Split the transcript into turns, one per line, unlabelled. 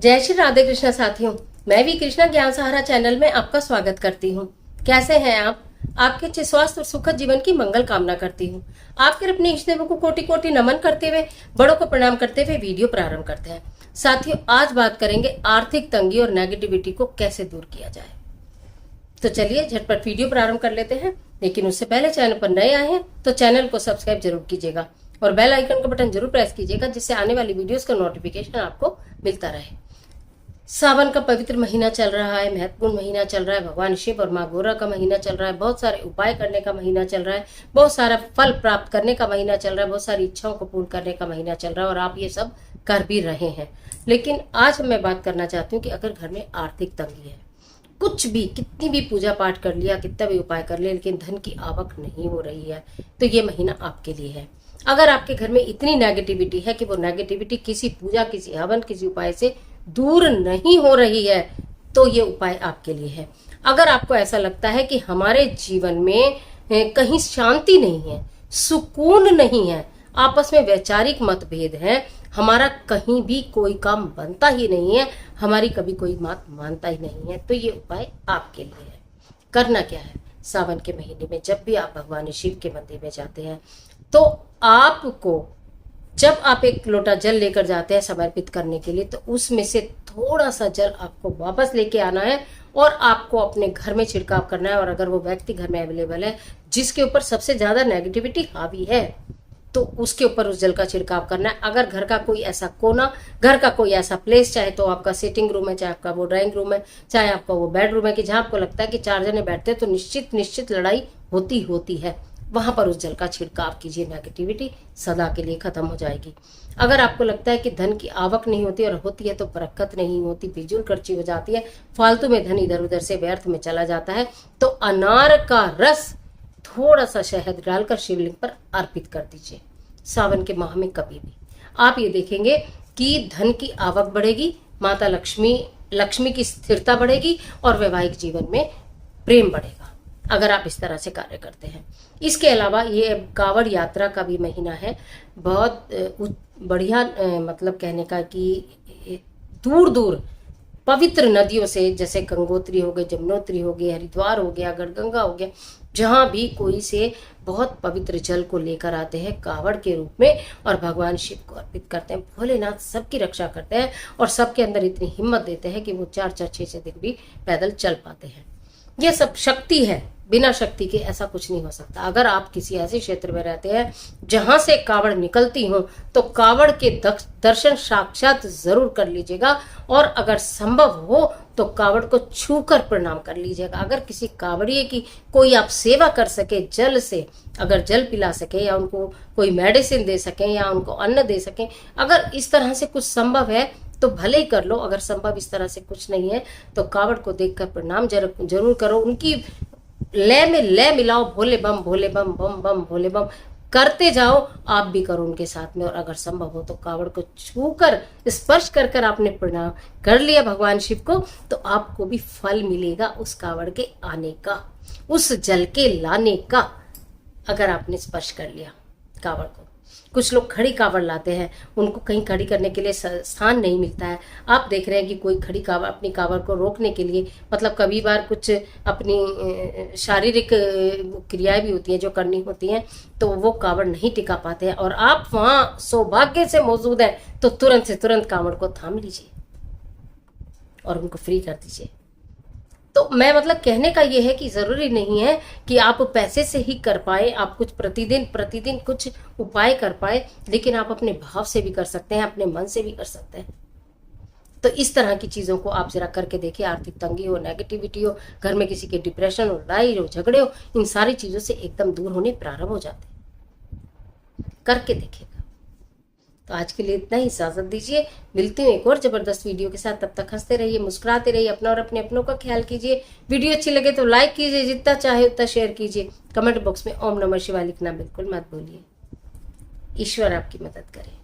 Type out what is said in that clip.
जय श्री राधे कृष्णा साथियों, मैं भी कृष्णा ज्ञान सहारा चैनल में आपका स्वागत करती हूँ। कैसे हैं आप? आपके अच्छे स्वास्थ्य और सुखद जीवन की मंगल कामना करती हूँ। आपके अपने इष्ट देवों को कोटि कोटि नमन करते हुए, बड़ों को प्रणाम करते हुए वीडियो प्रारंभ करते हैं। साथियों, आज बात करेंगे आर्थिक तंगी और नेगेटिविटी को कैसे दूर किया जाए। तो चलिए झटपट वीडियो प्रारंभ कर लेते हैं। लेकिन उससे पहले चैनल पर नए आए हैं तो चैनल को सब्सक्राइब जरूर कीजिएगा और बेल आइकन का बटन जरूर प्रेस कीजिएगा, जिससे आने वाली वीडियोस का नोटिफिकेशन आपको मिलता रहे। सावन का पवित्र महीना चल रहा है, महत्वपूर्ण महीना चल रहा है, भगवान शिव और माँ गौरा का महीना चल रहा है, बहुत सारे उपाय करने का महीना चल रहा है, बहुत सारा फल प्राप्त करने का महीना चल रहा है, बहुत सारी इच्छाओं को पूर्ण करने का महीना चल रहा है और आप ये सब कर भी रहे हैं। लेकिन आज मैं बात करना चाहती हूँ कि अगर घर में आर्थिक तंगी है, कुछ भी कितनी भी पूजा पाठ कर लिया, कितना भी उपाय कर लिया, लेकिन धन की आवक नहीं हो रही है, तो ये महीना आपके लिए है। अगर आपके घर में इतनी नेगेटिविटी है कि वो नेगेटिविटी किसी पूजा, किसी हवन, किसी उपाय से दूर नहीं हो रही है, तो ये उपाय आपके लिए है। अगर आपको ऐसा लगता है कि हमारे जीवन में कहीं शांति नहीं है, सुकून नहीं है, आपस में वैचारिक मतभेद है, हमारा कहीं भी कोई काम बनता ही नहीं है, हमारी कभी कोई बात मानता ही नहीं है, तो ये उपाय आपके लिए है। करना क्या है? सावन के महीने में जब भी आप भगवान शिव के मंदिर में जाते हैं, तो आपको जब आप एक लोटा जल लेकर जाते हैं समर्पित करने के लिए, तो उसमें से थोड़ा सा जल आपको वापस लेके आना है और आपको अपने घर में छिड़काव करना है। और अगर वो व्यक्ति घर में अवेलेबल है जिसके ऊपर सबसे ज्यादा नेगेटिविटी हावी है, तो उसके ऊपर उस जल का छिड़काव करना है। अगर घर का कोई ऐसा कोना, घर का कोई ऐसा प्लेस, चाहे तो आपका सिटिंग रूम है, चाहे आपका वो ड्राइंग रूम है, चाहे आपका वो बेडरूम है, कि जहां आपको लगता है कि 4 जने बैठते हैं तो निश्चित लड़ाई होती है, वहां पर उस जल का छिड़काव कीजिए। नेगेटिविटी सदा के लिए खत्म हो जाएगी। अगर आपको लगता है कि धन की आवक नहीं होती और होती है तो बरकत नहीं होती, फिजूल खर्ची हो जाती है, फालतू में धन इधर उधर से व्यर्थ में चला जाता है, तो अनार का रस थोड़ा सा शहद डालकर शिवलिंग पर अर्पित कर दीजिए। सावन के माह में कभी भी आप ये देखेंगे कि धन की आवक बढ़ेगी, माता लक्ष्मी की स्थिरता बढ़ेगी और वैवाहिक जीवन में प्रेम बढ़ेगा, अगर आप इस तरह से कार्य करते हैं। इसके अलावा ये कावड़ यात्रा का भी महीना है। बहुत बढ़िया, मतलब कहने का कि दूर दूर पवित्र नदियों से, जैसे गंगोत्री हो गई, जमुनोत्री हो गई, हरिद्वार हो गया, गढ़गंगा हो गया, जहां भी कोई से बहुत पवित्र जल को लेकर आते हैं कावड़ के रूप में और भगवान शिव को अर्पित करते हैं। भोलेनाथ सबकी रक्षा करते हैं और सबके अंदर इतनी हिम्मत देते हैं कि वो 4-6 दिन भी पैदल चल पाते हैं। ये सब शक्ति है, बिना शक्ति के ऐसा कुछ नहीं हो सकता। अगर आप किसी ऐसे क्षेत्र में रहते हैं जहां से कावड़ निकलती हो, तो कावड़ के दर्शन साक्षात जरूर कर लीजिएगा और अगर संभव हो तो कावड़ को छूकर प्रणाम कर लीजिएगा। अगर किसी कावड़िए की कोई आप सेवा कर सके जल से, अगर जल पिला सके या उनको कोई मेडिसिन दे सके या उनको अन्न दे सके, अगर इस तरह से कुछ संभव है तो भले ही कर लो। अगर संभव इस तरह से कुछ नहीं है तो कावड़ को देखकर प्रणाम जरूर करो। उनकी लय में लय मिलाओ, भोले बम बम बम भोले बम करते जाओ, आप भी करो उनके साथ में। और अगर संभव हो तो कावड़ को छूकर स्पर्श कर आपने प्रणाम कर लिया भगवान शिव को, तो आपको भी फल मिलेगा उस कावड़ के आने का, उस जल के लाने का, अगर आपने स्पर्श कर लिया कावड़ को। कुछ लोग खड़ी कावड़ लाते हैं, उनको कहीं खड़ी करने के लिए स्थान नहीं मिलता है। आप देख रहे हैं कि कोई खड़ी कावड़, अपनी कावड़ को रोकने के लिए, मतलब कभी बार कुछ अपनी शारीरिक क्रियाएं भी होती हैं जो करनी होती हैं, तो वो कावड़ नहीं टिका पाते हैं और आप वहां सौभाग्य से मौजूद हैं, तो तुरंत से तुरंत कावड़ को थाम लीजिए और उनको फ्री कर दीजिए। तो मैं मतलब कहने का ये है कि जरूरी नहीं है कि आप पैसे से ही कर पाए, आप कुछ प्रतिदिन कुछ उपाय कर पाए, लेकिन आप अपने भाव से भी कर सकते हैं, अपने मन से भी कर सकते हैं। तो इस तरह की चीजों को आप जरा करके देखिए। आर्थिक तंगी हो, नेगेटिविटी हो, घर में किसी के डिप्रेशन हो, लड़ाई हो, झगड़े हो, इन सारी चीजों से एकदम दूर होने प्रारंभ हो जाते हैं। करके देखिएगा। तो आज के लिए इतना ही, इजाजत दीजिए। मिलती हूँ एक और जबरदस्त वीडियो के साथ। तब तक हंसते रहिए, मुस्कुराते रहिए, अपना और अपने अपनों का ख्याल कीजिए। वीडियो अच्छी लगे तो लाइक कीजिए, जितना चाहे उतना शेयर कीजिए। कमेंट बॉक्स में ओम नमः शिवाय लिखना बिल्कुल मत भूलिए। ईश्वर आपकी मदद करे।